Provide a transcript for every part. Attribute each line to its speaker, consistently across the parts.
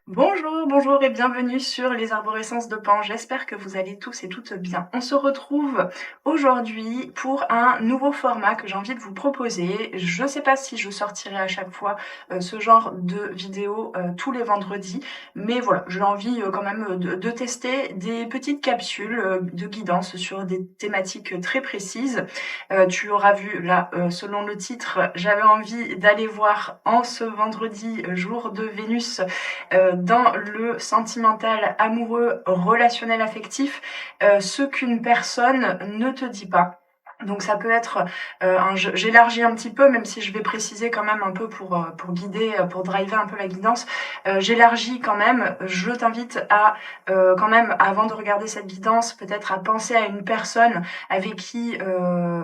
Speaker 1: Bonjour, bonjour et bienvenue sur les arborescences de Pan. J'espère que vous allez tous et toutes bien. On se retrouve aujourd'hui pour un nouveau format que j'ai envie de vous proposer. Je ne sais pas si je sortirai à chaque fois ce genre de vidéo tous les vendredis, mais voilà, j'ai envie quand même de tester des petites capsules de guidance sur des thématiques très précises. Tu auras vu là, selon le titre, j'avais envie d'aller voir en ce vendredi, jour de Vénus, dans le sentimental, amoureux, relationnel, affectif, ce qu'une personne ne te dit pas. Donc ça peut être, j'élargis un petit peu, même si je vais préciser quand même un peu pour guider, pour driver un peu la guidance. J'élargis quand même. Je t'invite à quand même, avant de regarder cette guidance, peut-être à penser à une personne avec qui,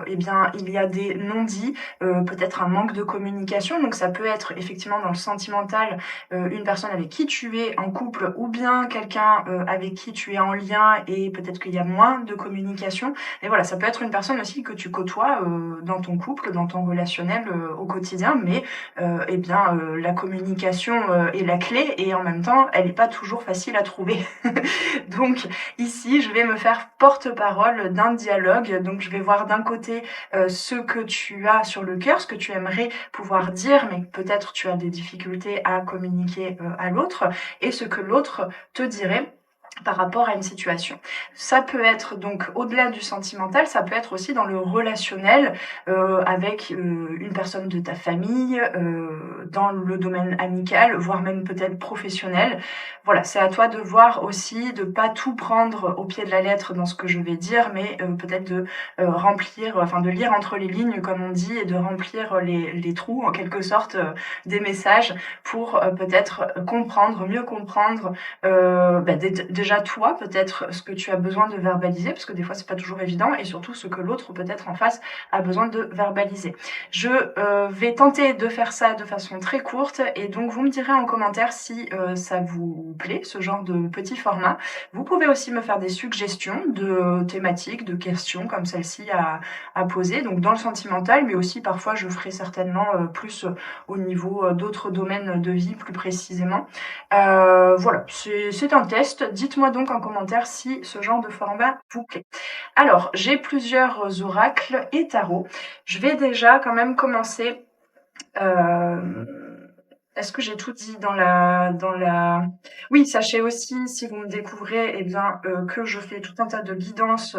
Speaker 1: eh bien, il y a des non-dits, peut-être un manque de communication. Donc ça peut être effectivement dans le sentimental, une personne avec qui tu es en couple ou bien quelqu'un avec qui tu es en lien et peut-être qu'il y a moins de communication. Et voilà, ça peut être une personne aussi que tu côtoies dans ton couple, dans ton relationnel au quotidien, mais eh bien la communication est la clé et en même temps, elle n'est pas toujours facile à trouver. Donc ici, je vais me faire porte-parole d'un dialogue. Donc je vais voir d'un côté ce que tu as sur le cœur, ce que tu aimerais pouvoir dire, mais peut-être tu as des difficultés à communiquer à l'autre, et ce que l'autre te dirait par rapport à une situation. Ça peut être donc au-delà du sentimental, ça peut être aussi dans le relationnel avec une personne de ta famille, dans le domaine amical, voire même peut-être professionnel. Voilà, c'est à toi de voir aussi, de pas tout prendre au pied de la lettre dans ce que je vais dire, mais peut-être de remplir, enfin de lire entre les lignes comme on dit, et de remplir les trous en quelque sorte des messages pour peut-être comprendre, mieux comprendre déjà toi peut-être ce que tu as besoin de verbaliser, parce que des fois c'est pas toujours évident, et surtout ce que l'autre peut-être en face a besoin de verbaliser. Je vais tenter de faire ça de façon très courte, et donc vous me direz en commentaire si ça vous plaît, ce genre de petit format. Vous pouvez aussi me faire des suggestions de thématiques, de questions comme celle-ci à poser, donc dans le sentimental, mais aussi parfois je ferai certainement plus au niveau d'autres domaines de vie plus précisément. Voilà, c'est un test. Dites-moi donc en commentaire si ce genre de format vous plaît. Alors, j'ai plusieurs oracles et tarots. Je vais déjà quand même commencer. euh, Est-ce que j'ai tout dit dans la... Oui, sachez aussi, si vous me découvrez, eh bien, que je fais tout un tas de guidances,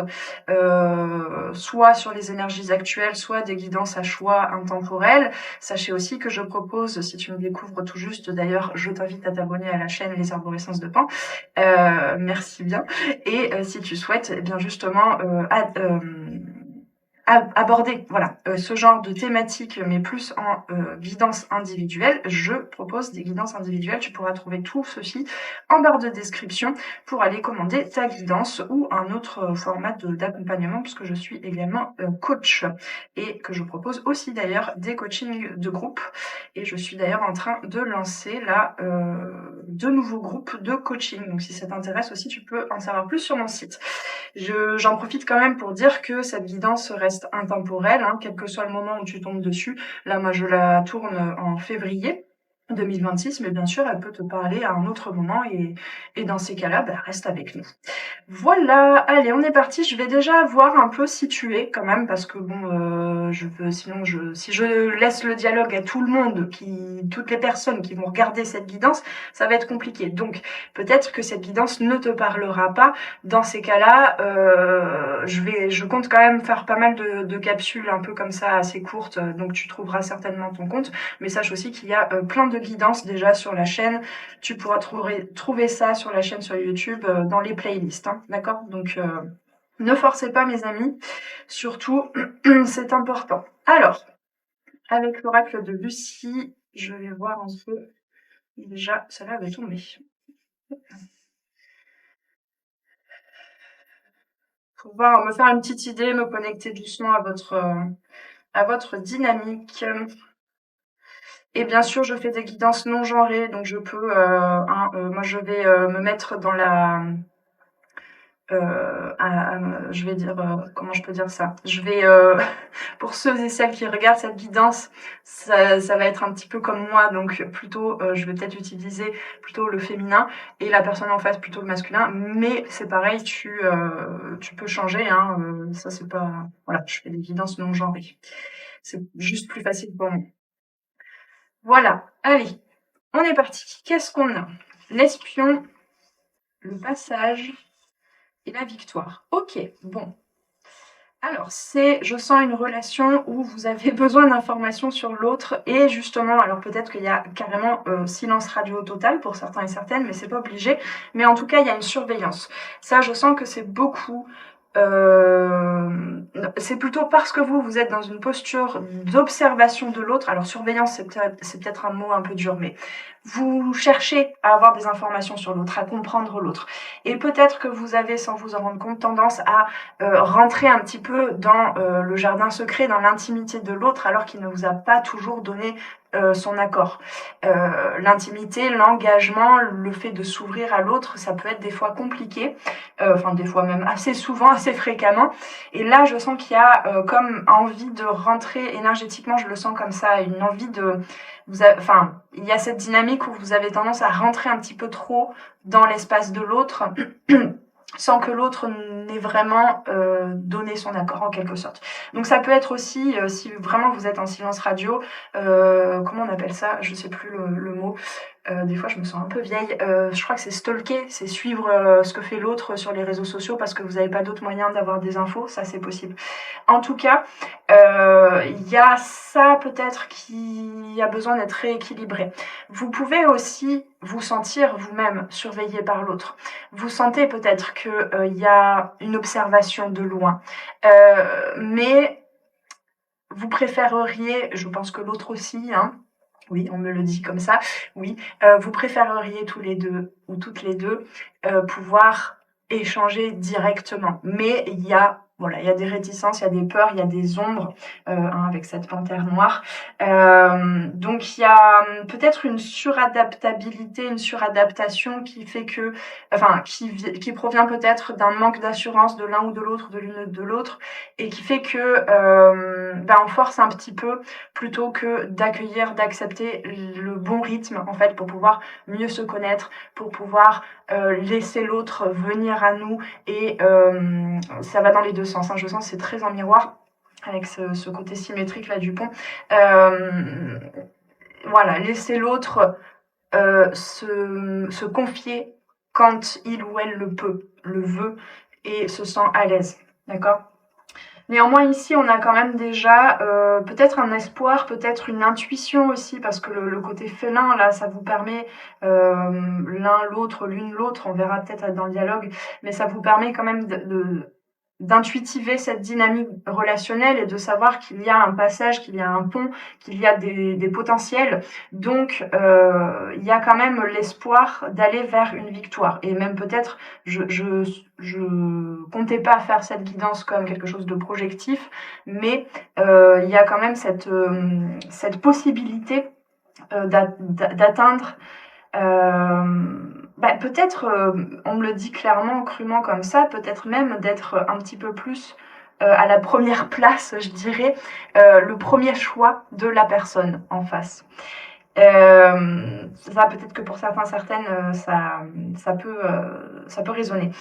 Speaker 1: soit sur les énergies actuelles, soit des guidances à choix intemporels. Sachez aussi que je propose, si tu me découvres tout juste, d'ailleurs, je t'invite à t'abonner à la chaîne Les Arborescences de Pan. Merci bien. Et si tu souhaites, eh bien, justement, aborder voilà ce genre de thématique, mais plus en guidance individuelle. Je propose des guidances individuelles. Tu pourras trouver tout ceci en barre de description pour aller commander ta guidance ou un autre format d'accompagnement, puisque je suis également coach et que je propose aussi d'ailleurs des coachings de groupe. Et je suis d'ailleurs en train de lancer là deux nouveaux groupes de coaching. Donc si ça t'intéresse aussi, tu peux en savoir plus sur mon site. J'en profite quand même pour dire que cette guidance reste intemporelle, hein, quel que soit le moment où tu tombes dessus. Là, moi, je la tourne en février 2026, mais bien sûr, elle peut te parler à un autre moment, et dans ces cas-là, reste avec nous. Voilà, allez, on est parti. Je vais déjà voir un peu si tu es quand même, parce que bon, si je laisse le dialogue à tout le monde, toutes les personnes qui vont regarder cette guidance, ça va être compliqué. Donc, peut-être que cette guidance ne te parlera pas. Dans ces cas-là, je compte quand même faire pas mal de capsules un peu comme ça, assez courtes. Donc, tu trouveras certainement ton compte. Mais sache aussi qu'il y a plein de guidances déjà sur la chaîne. Tu pourras trouver ça sur la chaîne sur YouTube, dans les playlists, hein, d'accord? Donc, ne forcez pas, mes amis. Surtout, c'est important. Alors, avec l'oracle de Lucie, je vais voir un peu. Déjà, celle-là va tomber. Pour pouvoir me faire une petite idée, me connecter doucement à votre dynamique. Et bien sûr, je fais des guidances non genrées, donc je peux, moi je vais me mettre dans je vais dire, comment je peux dire ça? Je vais, pour ceux et celles qui regardent cette guidance, ça va être un petit peu comme moi, donc plutôt, je vais peut-être utiliser plutôt le féminin et la personne en face plutôt le masculin, mais c'est pareil, tu peux changer, hein, ça c'est pas, voilà, je fais des guidances non genrées. C'est juste plus facile pour moi. Voilà, allez, on est parti. Qu'est-ce qu'on a? L'espion, le passage et la victoire. Ok, bon. Alors, je sens une relation où vous avez besoin d'informations sur l'autre et justement, alors peut-être qu'il y a carrément silence radio total pour certains et certaines, mais c'est pas obligé. Mais en tout cas, il y a une surveillance. Ça, je sens que c'est beaucoup. C'est plutôt parce que vous êtes dans une posture d'observation de l'autre. Alors surveillance, c'est peut-être un mot un peu dur, mais vous cherchez à avoir des informations sur l'autre, à comprendre l'autre. Et peut-être que vous avez, sans vous en rendre compte, tendance à rentrer un petit peu dans le jardin secret, dans l'intimité de l'autre, alors qu'il ne vous a pas toujours donné son accord. L'intimité, l'engagement, le fait de s'ouvrir à l'autre, ça peut être des fois compliqué, enfin des fois même assez souvent, assez fréquemment. Et là, je sens qu'il y a comme envie de rentrer énergétiquement, je le sens comme ça, une envie de... Enfin, il y a cette dynamique où vous avez tendance à rentrer un petit peu trop dans l'espace de l'autre sans que l'autre n'ait vraiment donné son accord en quelque sorte. Donc ça peut être aussi, si vraiment vous êtes en silence radio, comment on appelle ça? Je sais plus le mot. Des fois, je me sens un peu vieille. Je crois que c'est stalker, c'est suivre ce que fait l'autre sur les réseaux sociaux parce que vous n'avez pas d'autre moyen d'avoir des infos. Ça, c'est possible. En tout cas, il y a ça peut-être qui a besoin d'être rééquilibré. Vous pouvez aussi vous sentir vous-même surveillé par l'autre. Vous sentez peut-être qu'il y a une observation de loin. Mais vous préféreriez, je pense que l'autre aussi, hein, oui, on me le dit comme ça, oui, vous préféreriez tous les deux ou toutes les deux pouvoir échanger directement. Mais il y a des réticences, il y a des peurs, il y a des ombres, avec cette panthère noire. Donc il y a peut-être une suradaptabilité, une suradaptation qui fait que, enfin, qui provient peut-être d'un manque d'assurance de l'un ou de l'autre, de l'une ou de l'autre, et qui fait que on force un petit peu plutôt que d'accueillir, d'accepter le bon rythme en fait pour pouvoir mieux se connaître, pour pouvoir laisser l'autre venir à nous et ça va dans les deux sens. Hein. Je sens que c'est très en miroir avec ce côté symétrique là du pont. Voilà, laisser l'autre se confier quand il ou elle le peut, le veut et se sent à l'aise. D'accord ? Néanmoins, ici, on a quand même déjà peut-être un espoir, peut-être une intuition aussi, parce que le côté félin, là, ça vous permet l'un, l'autre, l'une, l'autre, on verra peut-être dans le dialogue, mais ça vous permet quand même d'intuitiver cette dynamique relationnelle et de savoir qu'il y a un passage, qu'il y a un pont, qu'il y a des potentiels. Donc, il y a quand même l'espoir d'aller vers une victoire. Et même peut-être, je comptais pas faire cette guidance comme quelque chose de projectif, mais il y a quand même cette possibilité d'atteindre peut-être, on me le dit clairement, crûment comme ça, peut-être même d'être un petit peu plus à la première place, je dirais, le premier choix de la personne en face. Ça peut-être que pour certaines, ça peut résonner.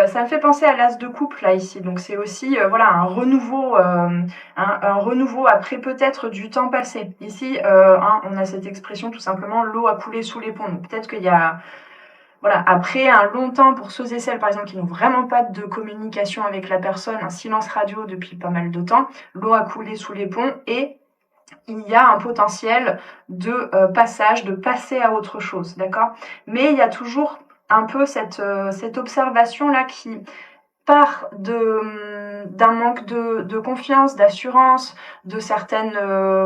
Speaker 1: Ça me fait penser à l'as de couple là ici, donc c'est aussi un renouveau, un renouveau après peut-être du temps passé. Ici, on a cette expression tout simplement, l'eau a coulé sous les ponts. Donc peut-être qu'il y a après un long temps, pour ceux et celles par exemple qui n'ont vraiment pas de communication avec la personne, un silence radio depuis pas mal de temps, l'eau a coulé sous les ponts et il y a un potentiel de passage, de passer à autre chose, d'accord ? Mais il y a toujours un peu cette observation-là qui part d'un manque de confiance, d'assurance, de certaines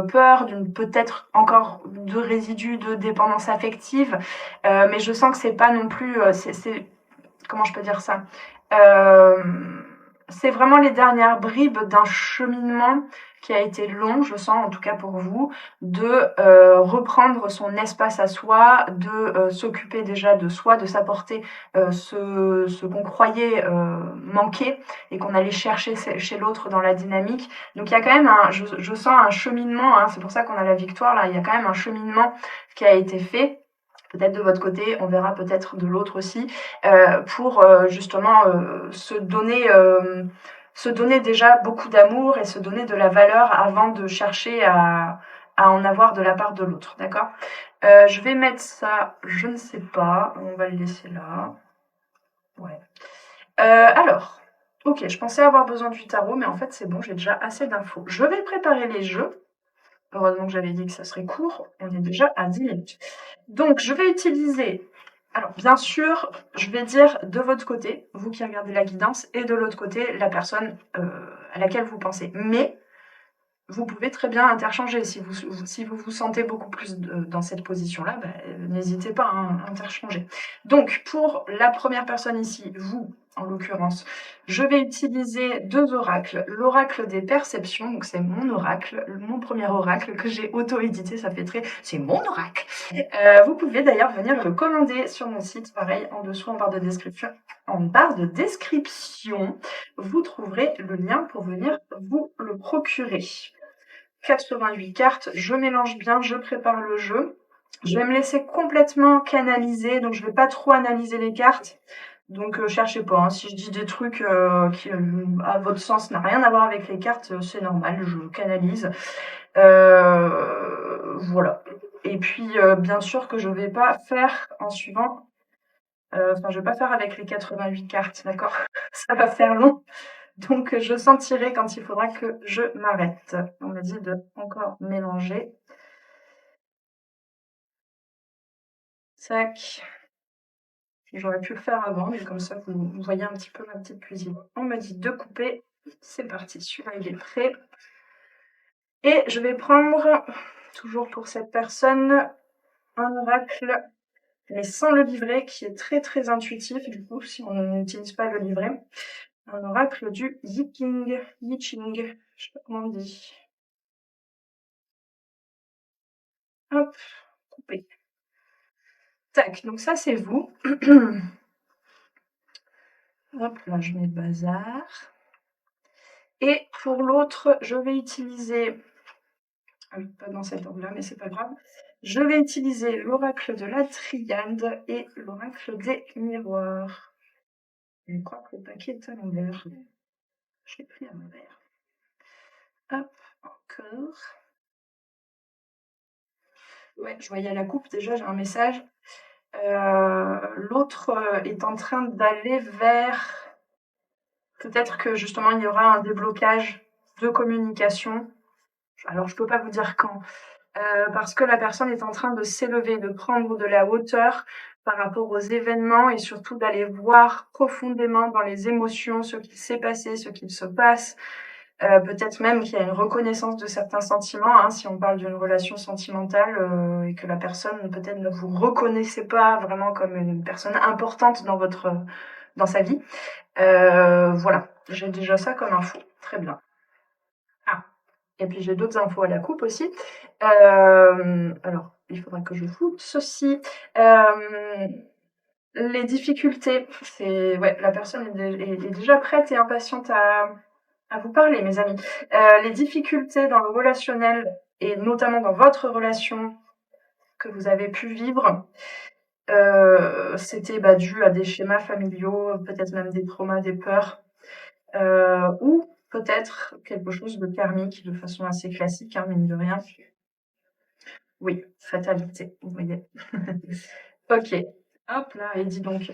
Speaker 1: peurs, d'une peut-être encore de résidus de dépendance affective, mais je sens que c'est pas non plus, comment je peux dire ça ? c'est vraiment les dernières bribes d'un cheminement qui a été long, je sens en tout cas pour vous, de reprendre son espace à soi, de s'occuper déjà de soi, de s'apporter ce qu'on croyait manquer et qu'on allait chercher chez l'autre dans la dynamique. Donc il y a quand même je sens un cheminement, hein, c'est pour ça qu'on a la victoire là, il y a quand même un cheminement qui a été fait. Peut-être de votre côté, on verra peut-être de l'autre aussi, pour justement se donner déjà beaucoup d'amour et se donner de la valeur avant de chercher à en avoir de la part de l'autre, d'accord? Je vais mettre ça, je ne sais pas, on va le laisser là. Ouais. Alors, ok, je pensais avoir besoin du tarot, mais en fait c'est bon, j'ai déjà assez d'infos. Je vais préparer les jeux. Heureusement que j'avais dit que ça serait court, on est déjà à 10 minutes. Donc, je vais utiliser, alors bien sûr, je vais dire de votre côté, vous qui regardez la guidance, et de l'autre côté, la personne à laquelle vous pensez. Mais vous pouvez très bien interchanger. Si vous vous sentez beaucoup plus dans cette position-là, bah, n'hésitez pas à interchanger. Donc, pour la première personne ici, vous, en l'occurrence, je vais utiliser deux oracles. L'oracle des perceptions, donc c'est mon oracle, mon premier oracle que j'ai auto-édité, ça fait très... C'est mon oracle. Vous pouvez d'ailleurs venir le commander sur mon site, pareil, en dessous en barre de description. En barre de description, vous trouverez le lien pour venir vous le procurer. 88 cartes, je mélange bien, je prépare le jeu. Je vais me laisser complètement canaliser, donc je vais pas trop analyser les cartes. Donc cherchez pas, hein. Si je dis des trucs qui à votre sens n'a rien à voir avec les cartes, c'est normal, je canalise. Voilà. Et puis bien sûr que je vais pas faire en suivant, enfin je vais pas faire avec les 88 cartes, d'accord? Ça va faire long. Donc, je sentirai quand il faudra que je m'arrête. On m'a dit de encore mélanger. Tac. J'aurais pu le faire avant, mais comme ça, vous voyez un petit peu ma petite cuisine. On m'a dit de couper. C'est parti. Celui-là, il est prêt. Et je vais prendre, toujours pour cette personne, un oracle, mais sans le livret, qui est très très intuitif, du coup, si on n'utilise pas le livret. Un oracle du Yi Ching. Je sais pas comment on dit. Hop, couper. Tac, donc ça c'est vous. Hop, là je mets le bazar. Et pour l'autre, je vais utiliser, pas dans cet ordre-là, mais c'est pas grave. Je vais utiliser l'oracle de la triade et l'oracle des miroirs. Je crois que le paquet est à l'envers. Je l'ai pris à l'envers. Hop, encore. Ouais, je voyais la coupe déjà, j'ai un message. L'autre est en train d'aller vers... Peut-être que justement il y aura un déblocage de communication. Alors je peux pas vous dire quand, parce que la personne est en train de s'élever, de prendre de la hauteur par rapport aux événements et surtout d'aller voir profondément dans les émotions ce qui s'est passé, ce qu'il se passe. Peut-être même qu'il y a une reconnaissance de certains sentiments, hein, si on parle d'une relation sentimentale et que la personne peut-être ne vous reconnaissait pas vraiment comme une personne importante dans sa vie. Voilà, j'ai déjà ça comme info. Très bien. Ah, et puis j'ai d'autres infos à la coupe aussi. Alors, il faudra que je foute ceci. Les difficultés, c'est ouais, la personne est déjà prête et impatiente à vous parler, mes amis. Les difficultés dans le relationnel et notamment dans votre relation que vous avez pu vivre, c'était dû à des schémas familiaux, peut-être même des traumas, des peurs, ou peut-être quelque chose de karmique de façon assez classique, hein, mine de rien. Oui, fatalité, vous voyez. Ok, hop là, et dis donc,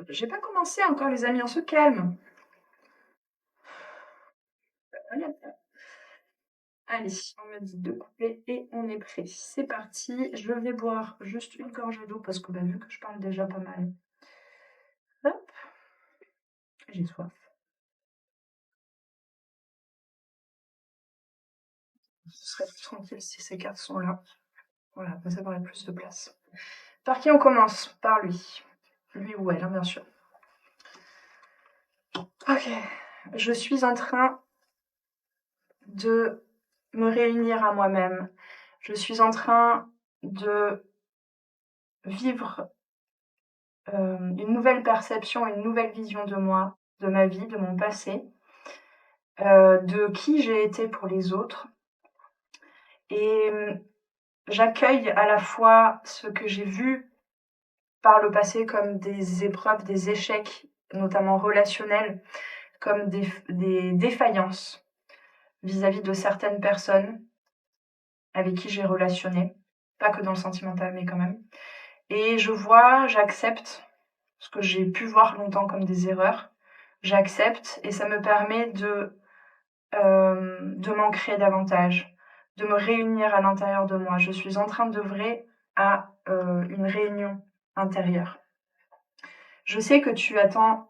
Speaker 1: j'ai pas commencé encore les amis, on se calme. Allez, on me dit de couper et on est prêt. C'est parti, je vais boire juste une gorgée d'eau parce que vu que je parle déjà pas mal. Hop, j'ai soif. Ce serait plus tranquille si ces cartes sont là. Voilà, ça aurait plus de place. Par qui on commence? Par lui. Lui ou elle, hein, bien sûr. Ok. Je suis en train de me réunir à moi-même. Je suis en train de vivre une nouvelle perception, une nouvelle vision de moi, de ma vie, de mon passé, de qui j'ai été pour les autres. Et j'accueille à la fois ce que j'ai vu par le passé comme des épreuves, des échecs, notamment relationnels, comme des défaillances vis-à-vis de certaines personnes avec qui j'ai relationné, pas que dans le sentimental, mais quand même. Et j'accepte ce que j'ai pu voir longtemps comme des erreurs, j'accepte et ça me permet de m'ancrer davantage, de me réunir à l'intérieur de moi. Je suis en train d'œuvrer à une réunion intérieure. Je sais que tu attends,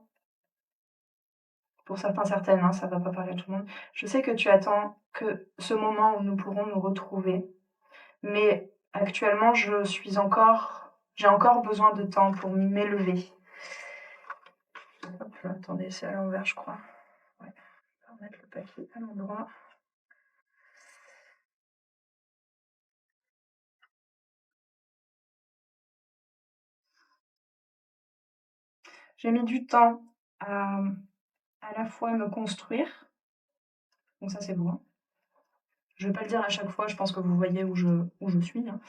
Speaker 1: pour certains, certaines, hein, ça va pas parler à tout le monde, je sais que tu attends que ce moment où nous pourrons nous retrouver, mais actuellement j'ai encore besoin de temps pour m'élever. Hop là, attendez, c'est à l'envers, je crois. Ouais, on va remettre le papier à l'endroit. J'ai mis du temps à la fois me construire, donc ça c'est bon. Je vais pas le dire à chaque fois, je pense que vous voyez où je suis. Hein.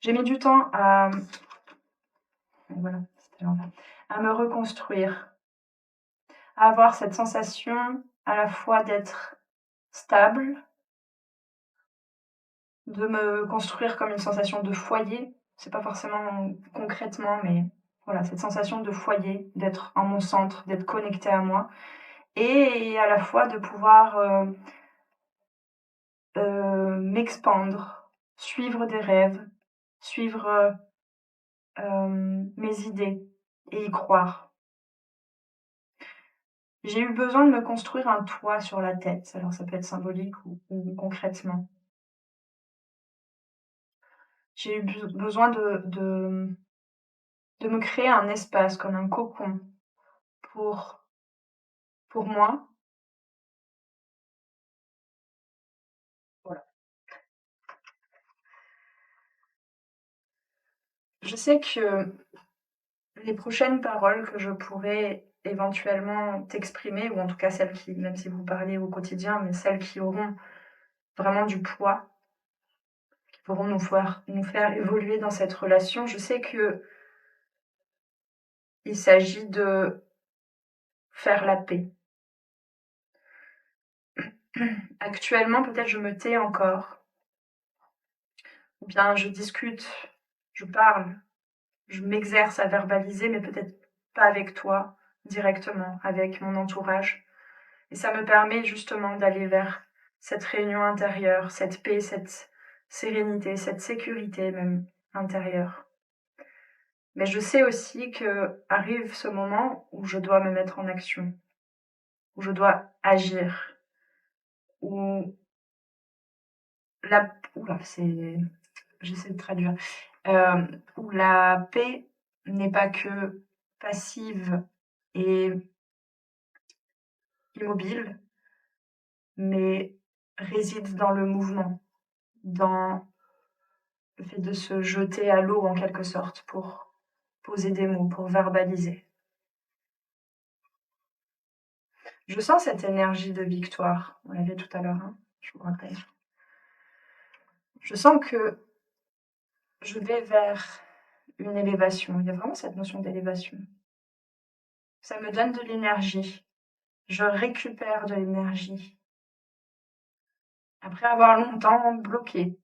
Speaker 1: J'ai mis du temps voilà, c'était l'envers, à me reconstruire, à avoir cette sensation à la fois d'être stable, de me construire comme une sensation de foyer. C'est pas forcément concrètement, mais voilà, cette sensation de foyer, d'être en mon centre, d'être connectée à moi, et à la fois de pouvoir m'expandre, suivre des rêves, suivre mes idées et y croire. J'ai eu besoin de me construire un toit sur la tête, alors ça peut être symbolique ou concrètement. J'ai eu besoin de me créer un espace comme un cocon pour, pour moi. Voilà. Je sais que les prochaines paroles que je pourrais éventuellement t'exprimer, ou en tout cas celles qui, même si vous parlez au quotidien, mais celles qui auront vraiment du poids, qui pourront nous faire évoluer dans cette relation, je sais que il s'agit de faire la paix. Actuellement, peut-être je me tais encore, ou bien je discute, je parle, je m'exerce à verbaliser, mais peut-être pas avec toi directement, avec mon entourage. Et ça me permet justement d'aller vers cette réunion intérieure, cette paix, cette sérénité, cette sécurité même intérieure. Mais je sais aussi que arrive ce moment où je dois me mettre en action, où je dois agir, où oula, j'essaie de traduire, où la paix n'est pas que passive et immobile, mais réside dans le mouvement, dans le fait de se jeter à l'eau en quelque sorte pour poser des mots, pour verbaliser. Je sens cette énergie de victoire. On l'avait tout à l'heure, hein, je vous rappelle. Je sens que je vais vers une élévation. Il y a vraiment cette notion d'élévation. Ça me donne de l'énergie. Je récupère de l'énergie. Après avoir longtemps bloqué.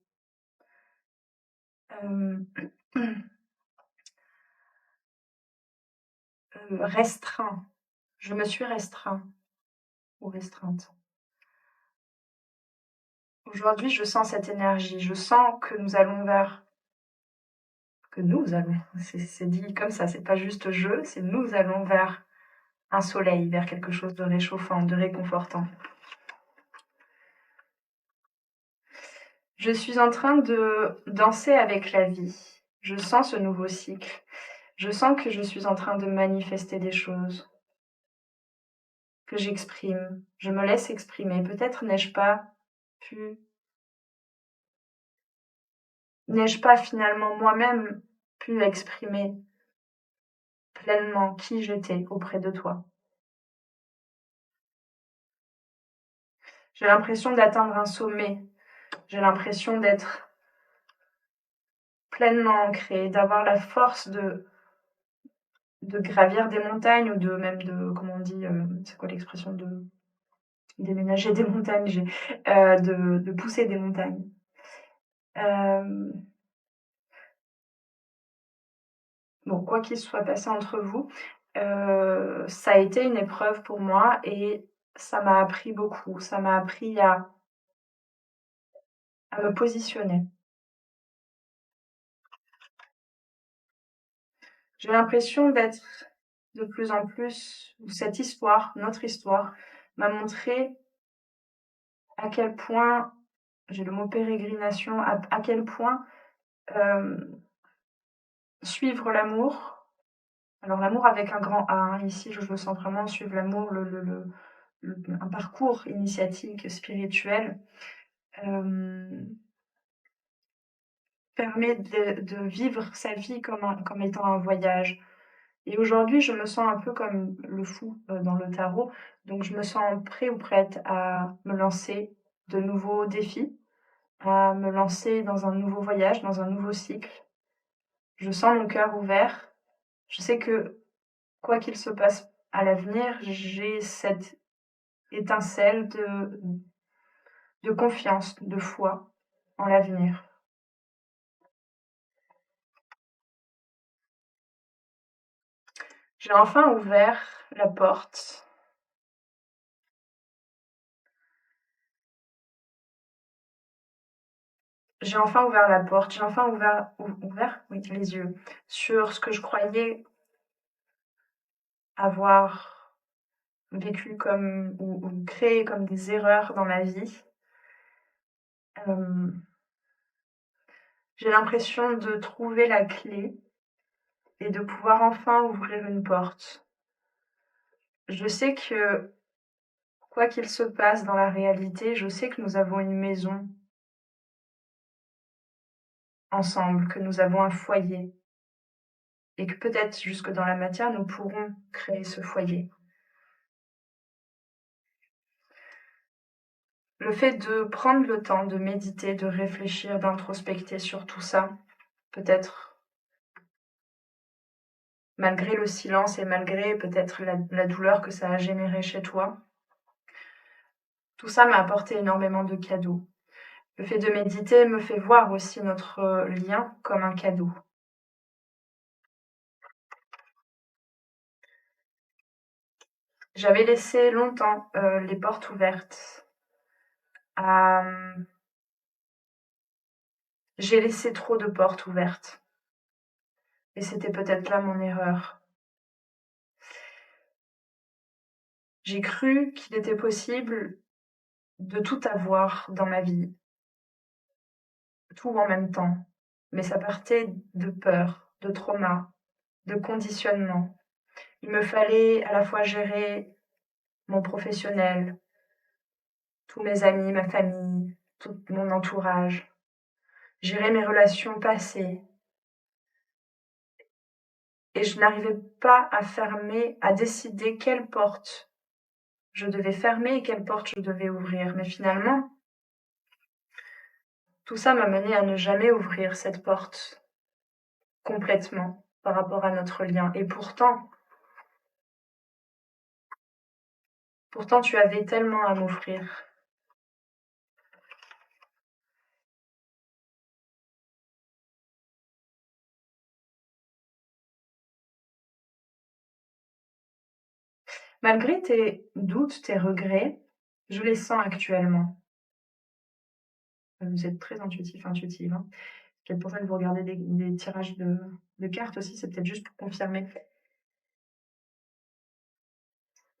Speaker 1: Restreint. Je me suis restreint ou restreinte. Aujourd'hui, je sens cette énergie. Je sens que nous allons vers... Que nous allons. C'est dit comme ça. C'est pas juste je, c'est nous allons vers un soleil, vers quelque chose de réchauffant, de réconfortant. Je suis en train de danser avec la vie. Je sens ce nouveau cycle. Je sens que je suis en train de manifester des choses. que j'exprime. Je me laisse exprimer. Peut-être n'ai-je pas finalement moi-même pu exprimer pleinement qui j'étais auprès de toi. J'ai l'impression d'atteindre un sommet. J'ai l'impression d'être pleinement ancrée, d'avoir la force de gravir des montagnes ou comment on dit, c'est quoi l'expression de déménager des montagnes, de pousser des montagnes. Euh, bon, quoi qu'il soit passé entre vous, ça a été une épreuve pour moi et ça m'a appris beaucoup. Ça m'a appris à me positionner. J'ai l'impression d'être de plus en plus, cette histoire, notre histoire, m'a montré à quel point, j'ai le mot pérégrination, à quel point euh, suivre l'amour, alors l'amour avec un grand A, hein, ici je le sens vraiment suivre l'amour, un parcours initiatique spirituel, permet de vivre sa vie comme étant un voyage. Et aujourd'hui, je me sens un peu comme le fou dans le tarot, donc je me sens prêt ou prête à me lancer de nouveaux défis, à me lancer dans un nouveau voyage, dans un nouveau cycle. Je sens mon cœur ouvert. Je sais que quoi qu'il se passe à l'avenir, j'ai cette étincelle de confiance, de foi en l'avenir. J'ai enfin ouvert la porte. J'ai enfin ouvert la porte, j'ai enfin ouvert oui, les yeux sur ce que je croyais avoir vécu comme ou créé comme des erreurs dans ma vie. J'ai l'impression de trouver la clé et de pouvoir enfin ouvrir une porte. Je sais que quoi qu'il se passe dans la réalité, je sais que nous avons une maison ensemble, que nous avons un foyer et que peut-être jusque dans la matière, nous pourrons créer ce foyer. Le fait de prendre le temps de méditer, de réfléchir, d'introspecter sur tout ça, peut-être malgré le silence et malgré peut-être la douleur que ça a généré chez toi, tout ça m'a apporté énormément de cadeaux. Le fait de méditer me fait voir aussi notre lien comme un cadeau. J'avais laissé longtemps les portes ouvertes. J'ai laissé trop de portes ouvertes. Et c'était peut-être là mon erreur. J'ai cru qu'il était possible de tout avoir dans ma vie, tout en même temps. Mais ça partait de peur, de trauma, de conditionnement. Il me fallait à la fois gérer mon professionnel, tous mes amis, ma famille, tout mon entourage, gérer mes relations passées. Et je n'arrivais pas à décider quelle porte je devais fermer et quelle porte je devais ouvrir. Mais finalement, tout ça m'a mené à ne jamais ouvrir cette porte complètement par rapport à notre lien. Et pourtant tu avais tellement à m'offrir. Malgré tes doutes, tes regrets, je les sens actuellement. Vous êtes très intuitif, intuitive. Hein. C'est peut-être pour ça que vous regardez des tirages de cartes aussi, c'est peut-être juste pour confirmer.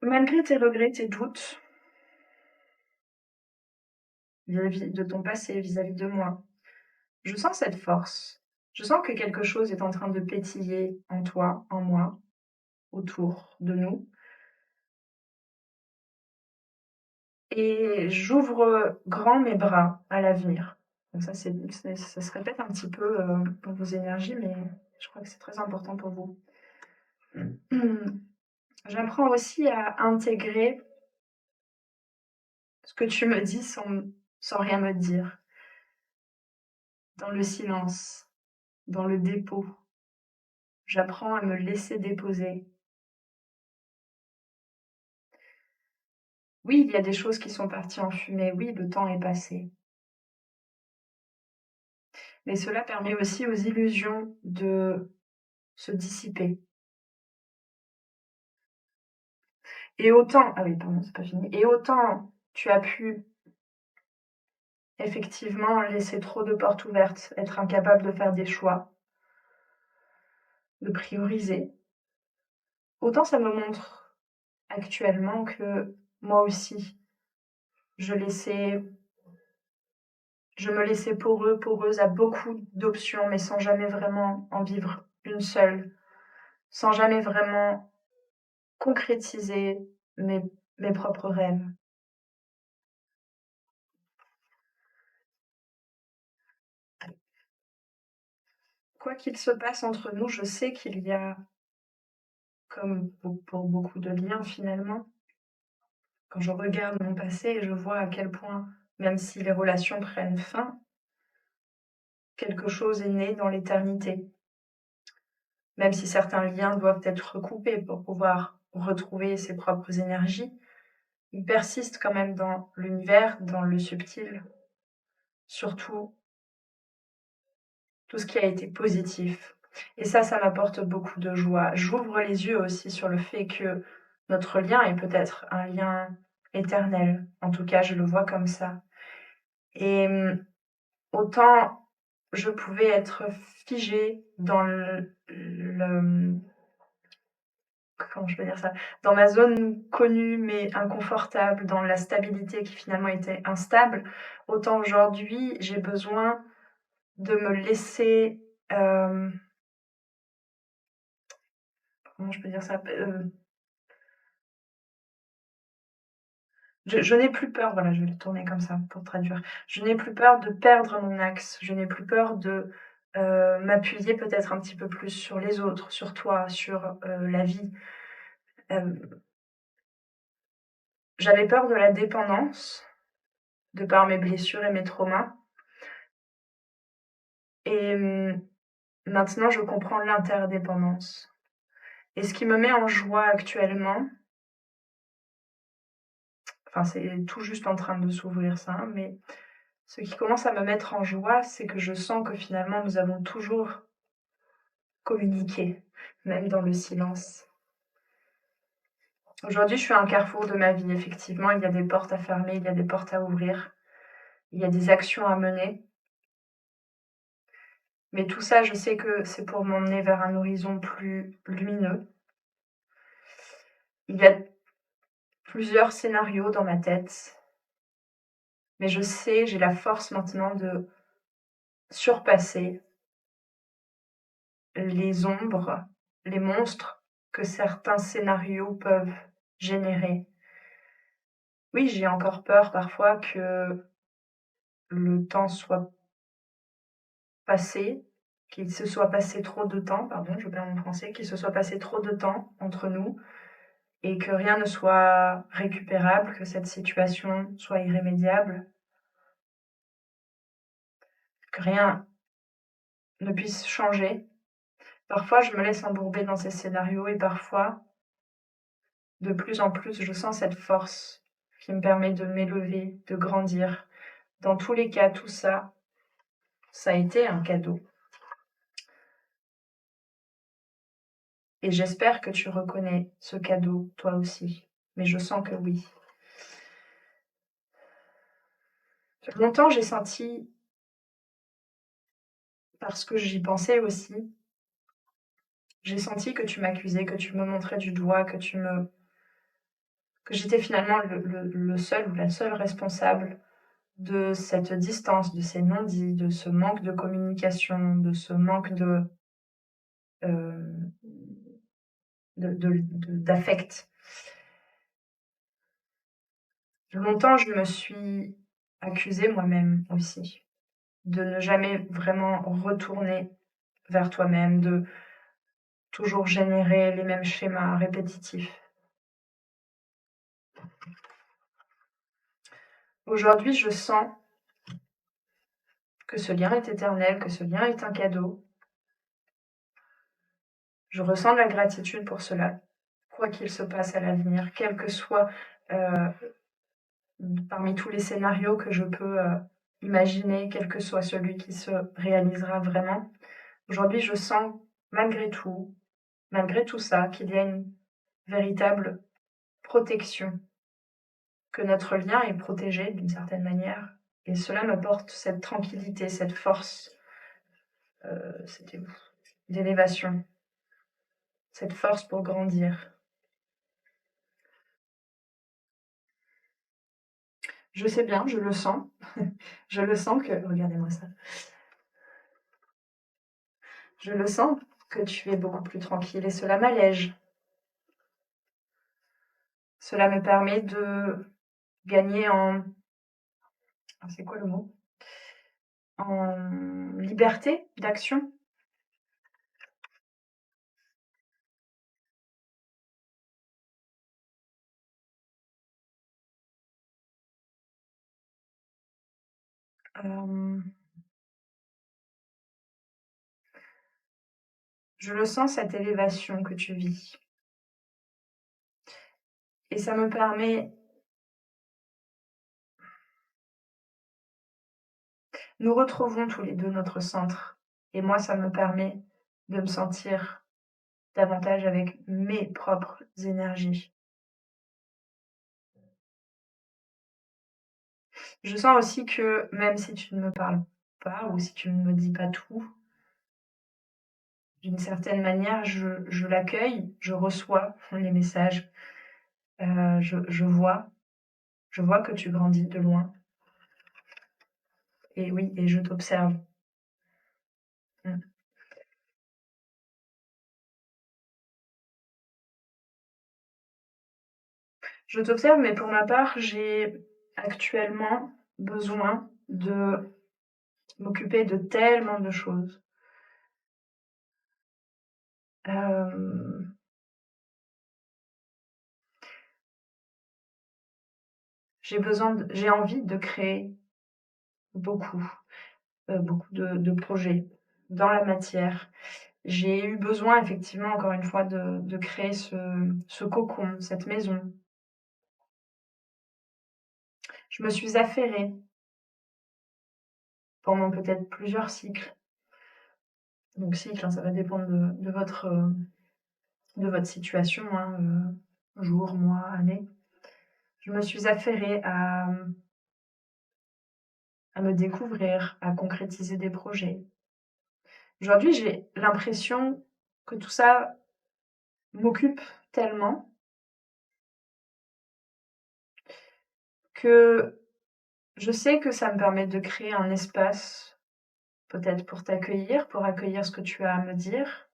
Speaker 1: Malgré tes regrets, tes doutes vis-à-vis de ton passé, vis-à-vis de moi, je sens cette force. Je sens que quelque chose est en train de pétiller en toi, en moi, autour de nous. et j'ouvre grand mes bras à l'avenir. Donc ça se répète un petit peu, pour vos énergies, mais je crois que c'est très important pour vous. J'apprends aussi à intégrer ce que tu me dis sans rien me dire, dans le silence, dans le dépôt. J'apprends à me laisser déposer. Oui, il y a des choses qui sont parties en fumée, oui, le temps est passé. Mais cela permet aussi aux illusions de se dissiper. Et autant, ah oui, pardon, c'est pas fini. Et autant tu as pu effectivement laisser trop de portes ouvertes, être incapable de faire des choix, de prioriser, autant ça me montre actuellement que moi aussi, je me laissais poreuse à beaucoup d'options, mais sans jamais vraiment en vivre une seule, sans jamais vraiment concrétiser mes, mes propres rêves. Quoi qu'il se passe entre nous, je sais qu'il y a, comme pour beaucoup de liens finalement, quand je regarde mon passé, je vois à quel point, même si les relations prennent fin, quelque chose est né dans l'éternité. Même si certains liens doivent être recoupés pour pouvoir retrouver ses propres énergies, ils persistent quand même dans l'univers, dans le subtil, surtout tout ce qui a été positif. Et ça m'apporte beaucoup de joie. J'ouvre les yeux aussi sur le fait que notre lien est peut-être un lien éternel. En tout cas, je le vois comme ça. Et autant je pouvais être figée dans comment je peux dire ça? Dans ma zone connue mais inconfortable, dans la stabilité qui finalement était instable, autant aujourd'hui j'ai besoin de me laisser, comment je peux dire ça? Je n'ai plus peur, voilà, je vais le tourner comme ça pour traduire. Je n'ai plus peur de perdre mon axe, je n'ai plus peur de m'appuyer peut-être un petit peu plus sur les autres, sur toi, sur la vie. J'avais peur de la dépendance, de par mes blessures et mes traumas. Et maintenant, je comprends l'interdépendance. Et ce qui me met en joie actuellement, enfin, c'est tout juste en train de s'ouvrir ça, hein, mais ce qui commence à me mettre en joie, c'est que je sens que finalement, nous avons toujours communiqué, même dans le silence. Aujourd'hui, je suis à un carrefour de ma vie. Effectivement, il y a des portes à fermer, il y a des portes à ouvrir, il y a des actions à mener. Mais tout ça, je sais que c'est pour m'emmener vers un horizon plus lumineux. Il y a plusieurs scénarios dans ma tête, mais je sais, j'ai la force maintenant de surpasser les ombres, les monstres que certains scénarios peuvent générer. Oui, j'ai encore peur parfois que le temps soit passé, qu'il se soit passé trop de temps, pardon, je perds mon français, qu'il se soit passé trop de temps entre nous et que rien ne soit récupérable, que cette situation soit irrémédiable, que rien ne puisse changer. Parfois, je me laisse embourber dans ces scénarios et parfois, de plus en plus, je sens cette force qui me permet de m'élever, de grandir. Dans tous les cas, tout ça, ça a été un cadeau. Et j'espère que tu reconnais ce cadeau, toi aussi. Mais je sens que oui. Longtemps, j'ai senti, parce que j'y pensais aussi, j'ai senti que tu m'accusais, que tu me montrais du doigt, que j'étais finalement le seul ou la seule responsable de cette distance, de ces non-dits, de ce manque de communication, de ce manque euh, d'affect. Longtemps, je me suis accusée moi-même aussi de ne jamais vraiment retourner vers toi-même, de toujours générer les mêmes schémas répétitifs. Aujourd'hui, je sens que ce lien est éternel, que ce lien est un cadeau. Je ressens de la gratitude pour cela, quoi qu'il se passe à l'avenir, quel que soit parmi tous les scénarios que je peux imaginer, quel que soit celui qui se réalisera vraiment. Aujourd'hui, je sens malgré tout ça, qu'il y a une véritable protection, que notre lien est protégé d'une certaine manière. Et cela m'apporte cette tranquillité, cette force, d'élévation, cette force pour grandir. Je sais bien, je le sens. Je le sens que... Regardez-moi ça. Je le sens que tu es beaucoup plus tranquille et cela m'allège. Cela me permet de gagner en... C'est quoi le mot? En liberté d'action. Euh, Je le sens, cette élévation que tu vis. Et ça me permet... Nous retrouvons tous les deux notre centre. Et moi, ça me permet de me sentir davantage avec mes propres énergies. Je sens aussi que même si tu ne me parles pas ou si tu ne me dis pas tout, d'une certaine manière, je l'accueille, je reçois les messages, je vois que tu grandis de loin. Et oui, et je t'observe. Mm. Je t'observe, mais pour ma part, j'ai actuellement besoin de m'occuper de tellement de choses. J'ai envie de créer beaucoup, beaucoup de projets dans la matière. J'ai eu besoin effectivement, encore une fois, de créer ce cocon, cette maison. Je me suis affairée pendant peut-être plusieurs cycles. Donc cycle, hein, ça va dépendre de votre situation, hein, jour, mois, année. Je me suis affairée à me découvrir, à concrétiser des projets. Aujourd'hui, j'ai l'impression que tout ça m'occupe tellement que je sais que ça me permet de créer un espace, peut-être pour t'accueillir, pour accueillir ce que tu as à me dire.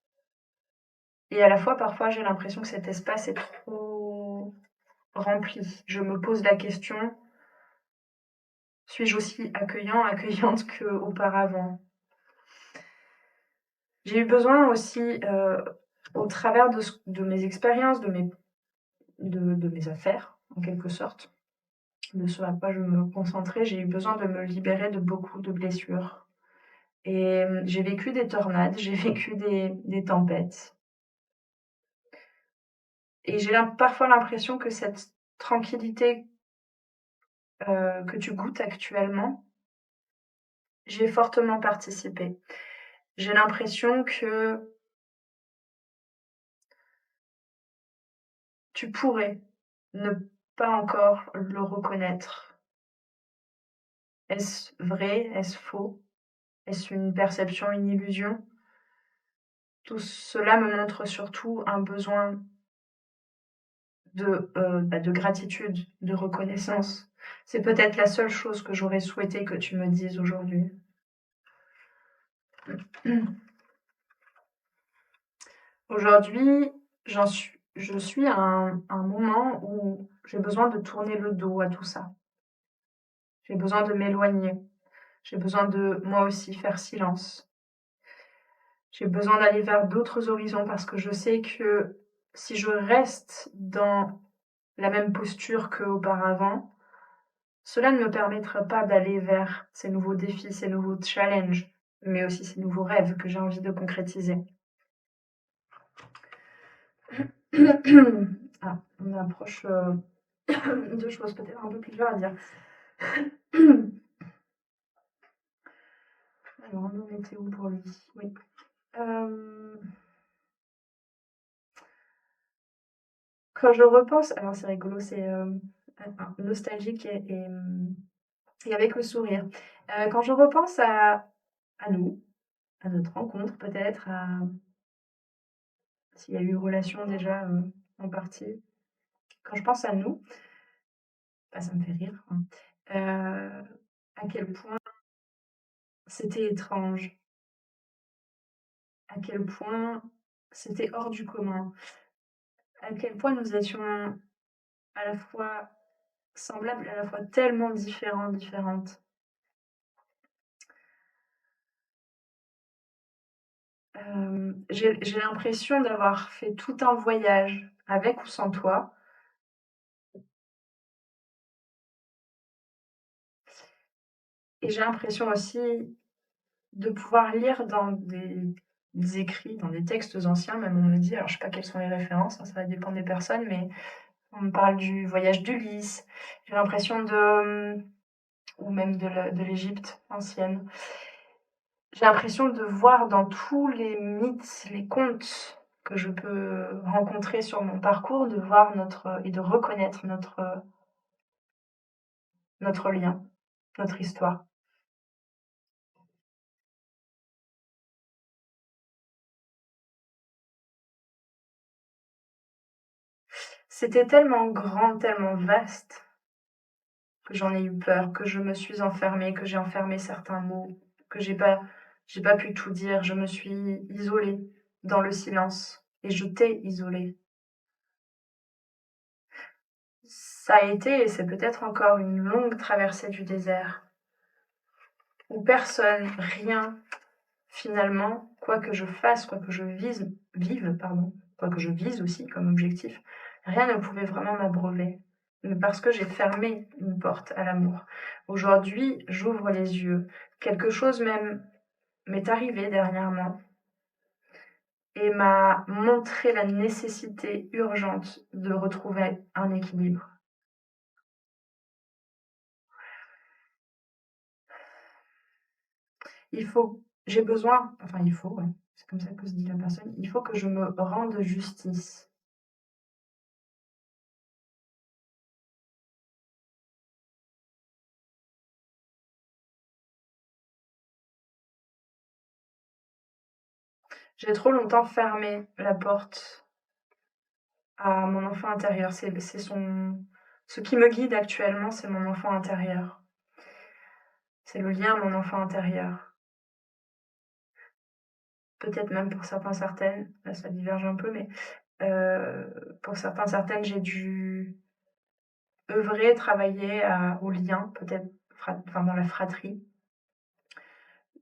Speaker 1: Et à la fois, parfois, j'ai l'impression que cet espace est trop rempli. Je me pose la question, suis-je aussi accueillante qu'auparavant? J'ai eu besoin aussi, au travers de mes expériences, de mes affaires, en quelque sorte, de ce à quoi je me concentrais, j'ai eu besoin de me libérer de beaucoup de blessures. Et j'ai vécu des tornades, j'ai vécu des tempêtes. Et j'ai parfois l'impression que cette tranquillité que tu goûtes actuellement, j'ai fortement participé. J'ai l'impression que tu pourrais ne pas encore le reconnaître. Est-ce vrai? Est-ce faux? Est-ce une perception, une illusion? Tout cela me montre surtout un besoin de gratitude, de reconnaissance. C'est peut-être la seule chose que j'aurais souhaité que tu me dises aujourd'hui. Aujourd'hui, j'en suis je suis à un moment où j'ai besoin de tourner le dos à tout ça. J'ai besoin de m'éloigner. J'ai besoin de, moi aussi, faire silence. J'ai besoin d'aller vers d'autres horizons parce que je sais que si je reste dans la même posture qu'auparavant, cela ne me permettra pas d'aller vers ces nouveaux défis, ces nouveaux challenges, mais aussi ces nouveaux rêves que j'ai envie de concrétiser. Ah, on approche de choses peut-être un peu plus dures à dire. Alors, on en était où pour lui? Oui. Quand je repense, alors c'est rigolo, c'est nostalgique et avec le sourire. Quand je repense à nous, à notre rencontre peut-être, à s'il y a eu une relation déjà en partie. Quand je pense à nous, bah, ça me fait rire, hein. À quel point c'était étrange, à quel point c'était hors du commun, à quel point nous étions à la fois semblables et à la fois tellement différentes. J'ai l'impression d'avoir fait tout un voyage avec ou sans toi. Et j'ai l'impression aussi de pouvoir lire dans des écrits, dans des textes anciens, même on me dit, alors je sais pas quelles sont les références, hein, ça va dépendre des personnes, mais on me parle du voyage d'Ulysse. J'ai l'impression ou même de l'Égypte ancienne. J'ai l'impression de voir dans tous les mythes, les contes que je peux rencontrer sur mon parcours, de voir et de reconnaître notre lien, notre histoire. C'était tellement grand, tellement vaste que j'en ai eu peur, que je me suis enfermée, que j'ai enfermé certains mots, que j'ai pas pu tout dire. Je me suis isolée dans le silence et je t'ai isolée. Ça a été et c'est peut-être encore une longue traversée du désert où personne, rien, finalement, quoi que je fasse, quoi que je vive, pardon, quoi que je vise aussi comme objectif, rien ne pouvait vraiment m'abreuver. Mais parce que j'ai fermé une porte à l'amour. Aujourd'hui, j'ouvre les yeux. Quelque chose même m'est arrivé dernièrement et m'a montré la nécessité urgente de retrouver un équilibre. J'ai besoin, enfin il faut, ouais, c'est comme ça que se dit la personne, il faut que je me rende justice. J'ai trop longtemps fermé la porte à mon enfant intérieur. Ce qui me guide actuellement, c'est mon enfant intérieur. C'est le lien à mon enfant intérieur. Peut-être même pour certains, certaines, là ça diverge un peu, mais pour certains, certaines, j'ai dû œuvrer, travailler au lien, peut-être enfin, dans la fratrie.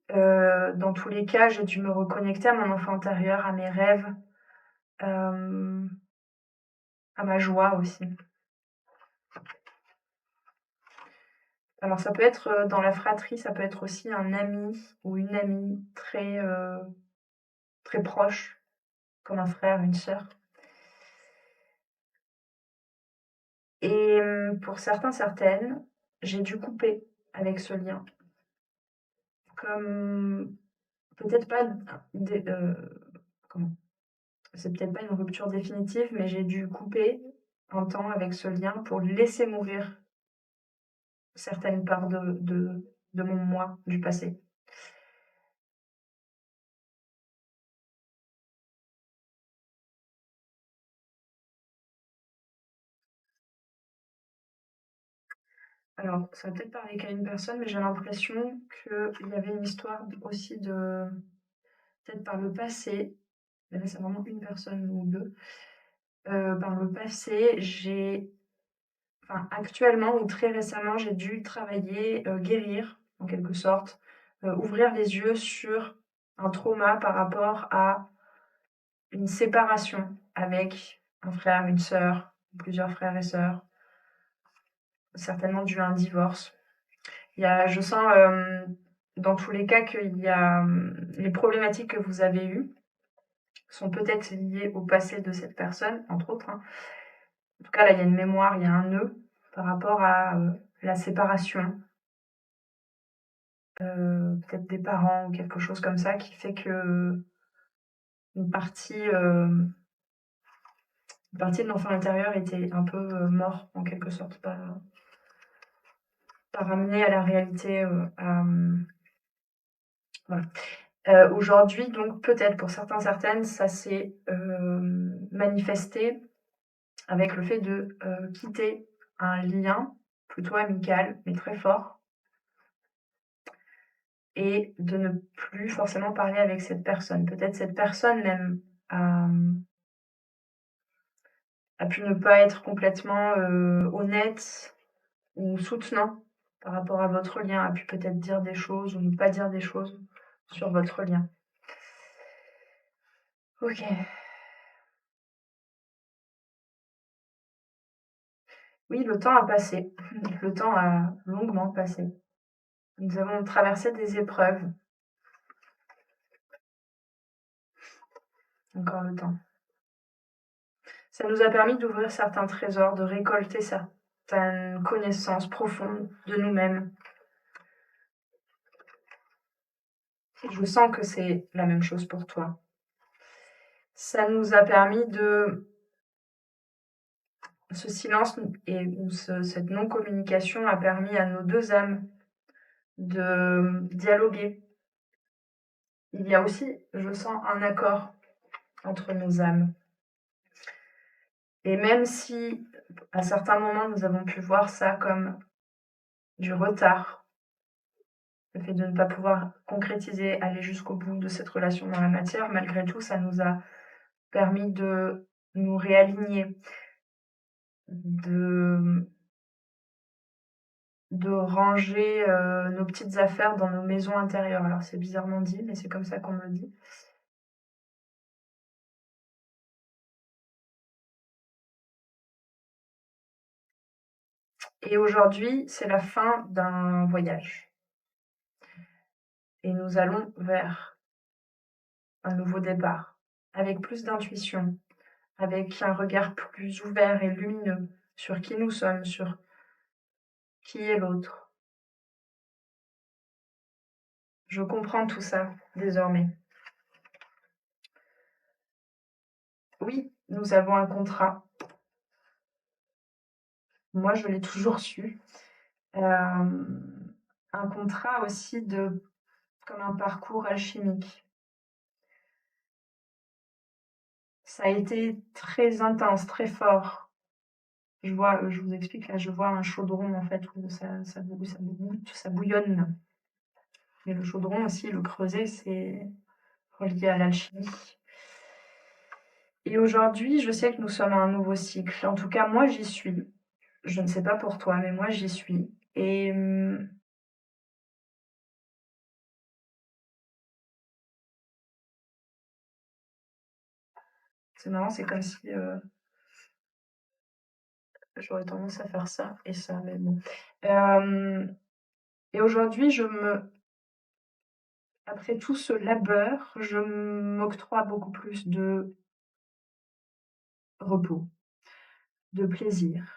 Speaker 1: Dans tous les cas, j'ai dû me reconnecter à mon enfant intérieur, à mes rêves, euh, à ma joie aussi. Alors ça peut être dans la fratrie, ça peut être aussi un ami ou une amie très proche, comme un frère, une sœur. Et pour certains, certaines, j'ai dû couper avec ce lien. Comme peut-être pas comment? C'est peut-être pas une rupture définitive, mais j'ai dû couper un temps avec ce lien pour laisser mourir certaines parts de mon moi du passé. Alors, ça va peut-être parler qu'à une personne, mais j'ai l'impression qu'il y avait une histoire aussi peut-être par le passé, mais là c'est vraiment une personne ou deux, par le passé, actuellement ou très récemment, j'ai dû travailler, guérir en quelque sorte, ouvrir les yeux sur un trauma par rapport à une séparation avec un frère, une sœur, plusieurs frères et sœurs, certainement dû à un divorce. Je sens, dans tous les cas qu'il y a, les problématiques que vous avez eues sont peut-être liées au passé de cette personne, entre autres, hein. En tout cas, là, il y a une mémoire, il y a un nœud par rapport à, la séparation, peut-être des parents ou quelque chose comme ça qui fait que une partie, hem, une partie de l'enfant intérieur était un peu, mort en quelque sorte, pas ramené à la réalité, voilà. Aujourd'hui donc peut-être pour certains, certaines, ça s'est, manifesté avec le fait de, quitter un lien plutôt amical, mais très fort et de ne plus forcément parler avec cette personne. Peut-être cette personne même a pu ne pas être complètement, honnête ou soutenant par rapport à votre lien, a pu peut-être dire des choses ou ne pas dire des choses sur votre lien. OK. Oui, le temps a passé. Le temps a longuement passé. Nous avons traversé des épreuves. Encore le temps. Ça nous a permis d'ouvrir certains trésors, de récolter certaines connaissances profondes de nous-mêmes. Je sens que c'est la même chose pour toi. Ça nous a permis ce silence ou cette non-communication a permis à nos deux âmes de dialoguer. Il y a aussi, je sens, un accord entre nos âmes. Et même si, à certains moments, nous avons pu voir ça comme du retard, le fait de ne pas pouvoir concrétiser, aller jusqu'au bout de cette relation dans la matière, malgré tout, ça nous a permis de nous réaligner, de ranger, nos petites affaires dans nos maisons intérieures. Alors c'est bizarrement dit, mais c'est comme ça qu'on me le dit. Et aujourd'hui, c'est la fin d'un voyage et nous allons vers un nouveau départ, avec plus d'intuition, avec un regard plus ouvert et lumineux sur qui nous sommes, sur qui est l'autre. Je comprends tout ça désormais. Oui, nous avons un contrat. Moi, je l'ai toujours su. Un contrat aussi comme un parcours alchimique. Ça a été très intense, très fort. Je vous explique là, je vois un chaudron en fait où ça bouillonne. Mais le chaudron aussi, le creuset, c'est relié à l'alchimie. Et aujourd'hui, je sais que nous sommes à un nouveau cycle. En tout cas, moi, j'y suis. Je ne sais pas pour toi, mais moi, j'y suis. Et c'est marrant, c'est comme si j'aurais tendance à faire ça et ça, mais bon. Et aujourd'hui, après tout ce labeur, je m'octroie beaucoup plus de repos, de plaisir.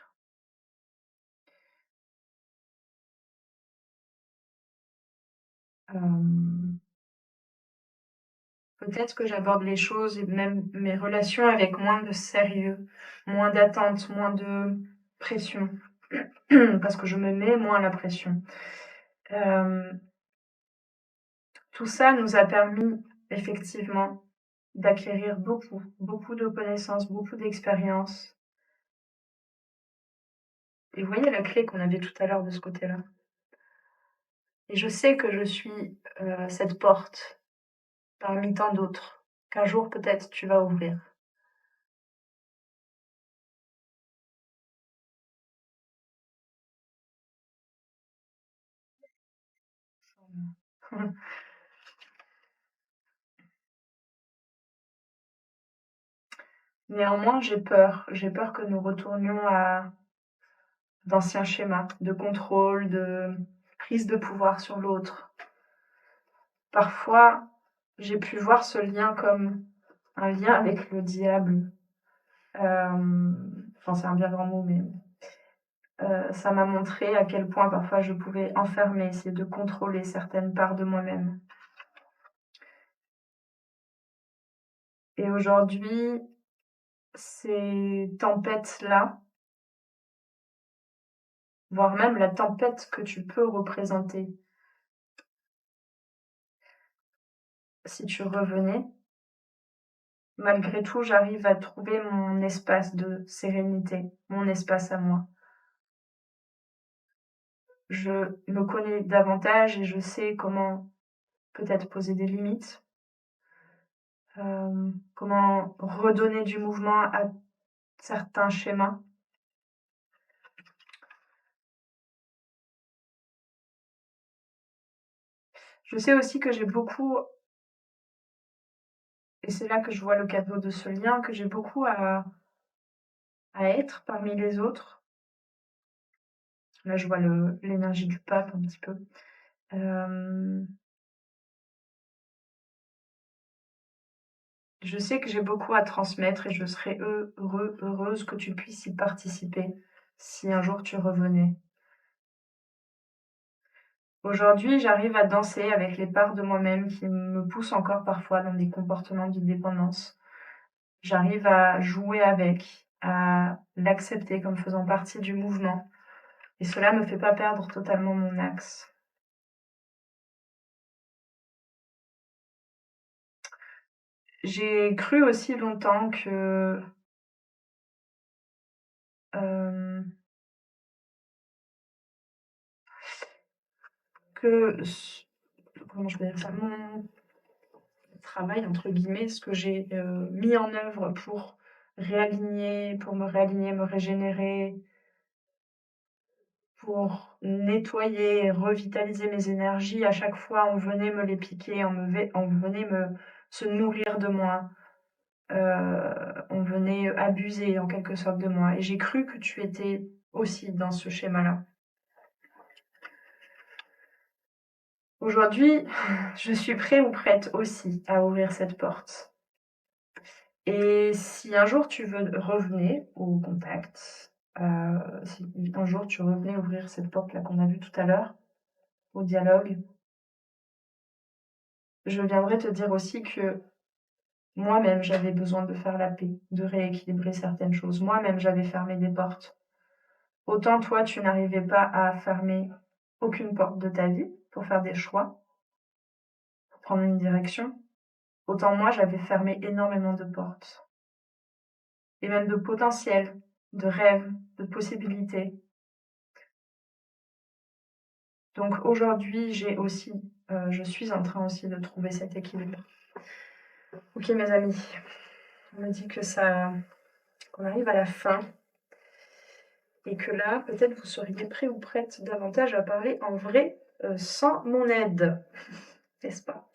Speaker 1: Euh, Peut-être que j'aborde les choses et même mes relations avec moins de sérieux, moins d'attente, moins de pression, parce que je me mets moins la pression. Tout ça nous a permis effectivement d'acquérir beaucoup, beaucoup de connaissances, beaucoup d'expériences. Et vous voyez la clé qu'on avait tout à l'heure de ce côté-là. Et je sais que je suis cette porte parmi tant d'autres, qu'un jour peut-être tu vas ouvrir. Néanmoins, j'ai peur. J'ai peur que nous retournions à d'anciens schémas de contrôle, de prise de pouvoir sur l'autre. Parfois, j'ai pu voir ce lien comme un lien avec le diable. Enfin, c'est un bien grand mot, mais ça m'a montré à quel point parfois je pouvais enfermer, essayer de contrôler certaines parts de moi-même. Et aujourd'hui, ces tempêtes-là, voire même la tempête que tu peux représenter si tu revenais, malgré tout, j'arrive à trouver mon espace de sérénité, mon espace à moi. Je me connais davantage et je sais comment peut-être poser des limites, comment redonner du mouvement à certains schémas. Je sais aussi que j'ai beaucoup, et c'est là que je vois le cadeau de ce lien, que j'ai beaucoup à être parmi les autres. Là, je vois l'énergie du pape un petit peu. Je sais que j'ai beaucoup à transmettre et je serais heureuse que tu puisses y participer si un jour tu revenais. Aujourd'hui, j'arrive à danser avec les parts de moi-même qui me poussent encore parfois dans des comportements de dépendance. J'arrive à jouer avec, à l'accepter comme faisant partie du mouvement. Et cela me fait pas perdre totalement mon axe. J'ai cru aussi longtemps hem, que ce comment je peux dire ça? Mon travail entre guillemets, ce que j'ai, mis en œuvre pour me réaligner, me régénérer, pour nettoyer, revitaliser mes énergies, à chaque fois on venait me les piquer, on venait me se nourrir de moi, on venait abuser en quelque sorte de moi et j'ai cru que tu étais aussi dans ce schéma-là. Aujourd'hui, je suis prêt ou prête aussi à ouvrir cette porte. Et si un jour tu veux revenir au contact, si un jour tu revenais ouvrir cette porte-là qu'on a vue tout à l'heure, au dialogue, je viendrai te dire aussi que moi-même j'avais besoin de faire la paix, de rééquilibrer certaines choses. Moi-même j'avais fermé des portes. Autant toi tu n'arrivais pas à fermer aucune porte de ta vie pour faire des choix, pour prendre une direction, autant moi j'avais fermé énormément de portes. Et même de potentiel, de rêves, de possibilités. Donc aujourd'hui, je suis en train aussi de trouver cet équilibre. Ok mes amis, on me dit qu'on arrive à la fin et que là, peut-être vous seriez prêts ou prêtes davantage à parler en vrai sans mon aide, n'est-ce pas?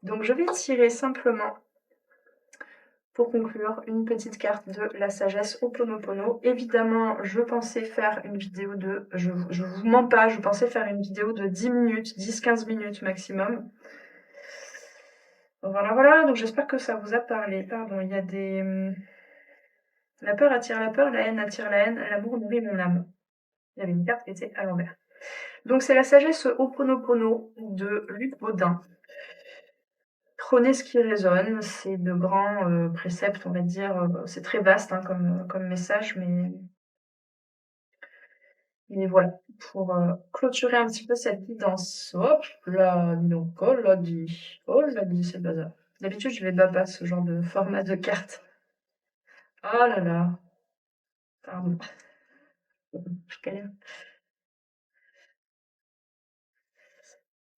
Speaker 1: Donc je vais tirer simplement pour conclure, une petite carte de la sagesse Ho'oponopono. Évidemment, je pensais faire une vidéo je vous mens pas, je pensais faire une vidéo de 10 minutes, 10-15 minutes maximum. Voilà, voilà, donc j'espère que ça vous a parlé. Pardon, il y a la peur attire la peur, la haine attire la haine, l'amour nourrit mon âme. Il y avait une carte qui était à l'envers. Donc c'est la sagesse Ho'oponopono de Luc Baudin. Prenez ce qui résonne, c'est de grands préceptes, on va dire. C'est très vaste hein, comme message, mais voilà, pour clôturer un petit peu cette guidance. Hop là, donc, oh là dit, c'est le bazar. D'habitude, je vais pas ce genre de format de carte. Oh là là, pardon, je galère.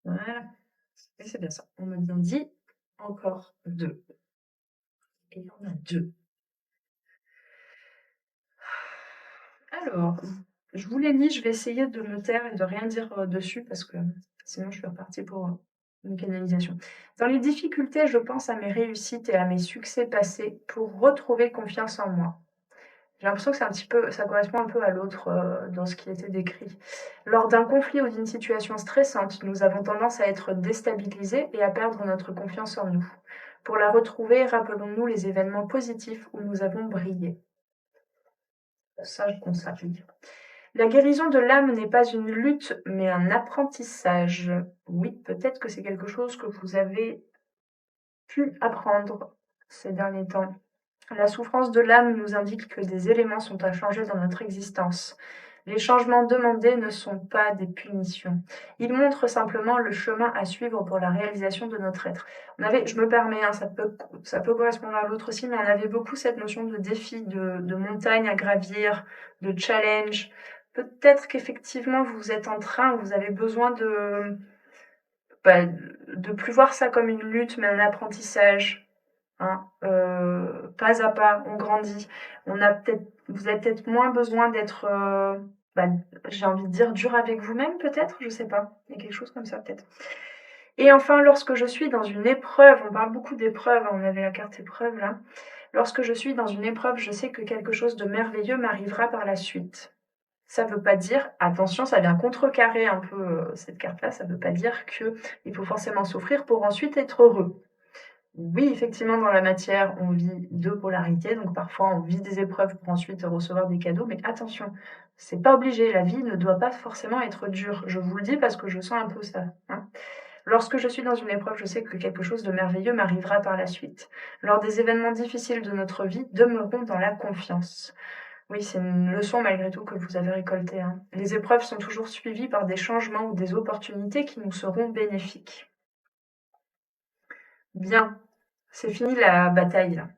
Speaker 1: Voilà, et c'est bien ça. On m'a bien dit encore deux. Et on a deux. Alors, je vous l'ai mis, je vais essayer de me taire et de rien dire dessus parce que sinon je suis repartie pour une canalisation. Dans les difficultés, je pense à mes réussites et à mes succès passés pour retrouver confiance en moi. J'ai l'impression que c'est un petit peu, ça correspond un peu à l'autre dans ce qui était décrit. Lors d'un conflit ou d'une situation stressante, nous avons tendance à être déstabilisés et à perdre notre confiance en nous. Pour la retrouver, rappelons-nous les événements positifs où nous avons brillé. Ça, je consacre. La guérison de l'âme n'est pas une lutte, mais un apprentissage. Oui, peut-être que c'est quelque chose que vous avez pu apprendre ces derniers temps. La souffrance de l'âme nous indique que des éléments sont à changer dans notre existence. Les changements demandés ne sont pas des punitions. Ils montrent simplement le chemin à suivre pour la réalisation de notre être. Je me permets, hein, ça peut correspondre à l'autre aussi, mais on avait beaucoup cette notion de défi, de montagne à gravir, de challenge. Peut-être qu'effectivement vous êtes en train, vous avez besoin de plus voir ça comme une lutte, mais un apprentissage. Hein, pas à pas, on grandit. Vous avez peut-être moins besoin d'être, j'ai envie de dire, dur avec vous-même, peut-être, je sais pas. Il y a quelque chose comme ça, peut-être. Et enfin, lorsque je suis dans une épreuve, on parle beaucoup d'épreuves, on avait la carte épreuve là. Lorsque je suis dans une épreuve, je sais que quelque chose de merveilleux m'arrivera par la suite. Ça veut pas dire, attention, ça vient contrecarrer un peu cette carte-là, ça veut pas dire qu'il faut forcément souffrir pour ensuite être heureux. Oui, effectivement, dans la matière, on vit deux polarités, donc parfois on vit des épreuves pour ensuite recevoir des cadeaux, mais attention, c'est pas obligé, la vie ne doit pas forcément être dure. Je vous le dis parce que je sens un peu ça. Hein. Lorsque je suis dans une épreuve, je sais que quelque chose de merveilleux m'arrivera par la suite. Lors des événements difficiles de notre vie, demeurons dans la confiance. Oui, c'est une leçon malgré tout que vous avez récoltée. Hein. Les épreuves sont toujours suivies par des changements ou des opportunités qui nous seront bénéfiques. Bien, c'est fini la bataille là.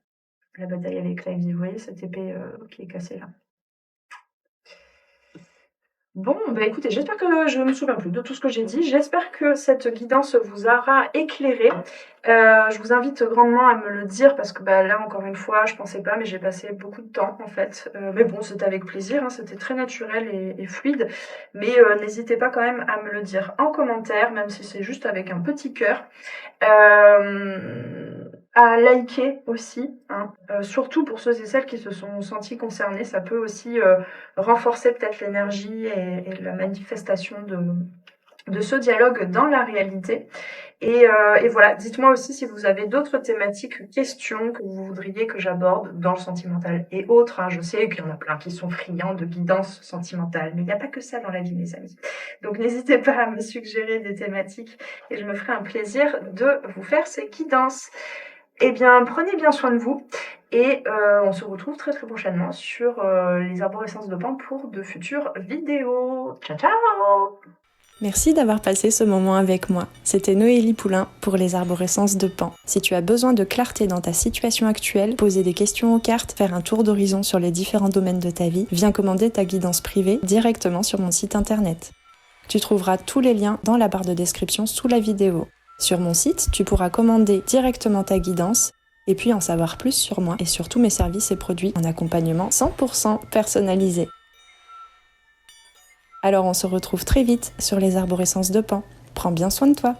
Speaker 1: La bataille avec la vie, vous voyez cette épée qui est cassée là. Bon, bah écoutez, j'espère que je me souviens plus de tout ce que j'ai dit. J'espère que cette guidance vous aura éclairé. Je vous invite grandement à me le dire parce que là, encore une fois, je pensais pas, mais j'ai passé beaucoup de temps en fait. Mais bon, c'était avec plaisir, hein, c'était très naturel et fluide. Mais n'hésitez pas quand même à me le dire en commentaire, même si c'est juste avec un petit cœur. À liker aussi, hein. Surtout pour ceux et celles qui se sont sentis concernés, ça peut aussi renforcer peut-être l'énergie et la manifestation de ce dialogue dans la réalité. Et voilà, dites-moi aussi si vous avez d'autres thématiques, questions que vous voudriez que j'aborde dans le sentimental et autres. Hein. Je sais qu'il y en a plein qui sont friands de guidance sentimentale, mais il n'y a pas que ça dans la vie, mes amis. Donc n'hésitez pas à me suggérer des thématiques et je me ferai un plaisir de vous faire ces guidances. Eh bien, prenez bien soin de vous et on se retrouve très très prochainement sur les arborescences de Pan pour de futures vidéos. Ciao ciao!
Speaker 2: Merci d'avoir passé ce moment avec moi. C'était Noélie Poulain pour les arborescences de Pan. Si tu as besoin de clarté dans ta situation actuelle, poser des questions aux cartes, faire un tour d'horizon sur les différents domaines de ta vie, viens commander ta guidance privée directement sur mon site internet. Tu trouveras tous les liens dans la barre de description sous la vidéo. Sur mon site, tu pourras commander directement ta guidance et puis en savoir plus sur moi et sur tous mes services et produits en accompagnement 100% personnalisé. Alors on se retrouve très vite sur les arborescences de Pan. Prends bien soin de toi.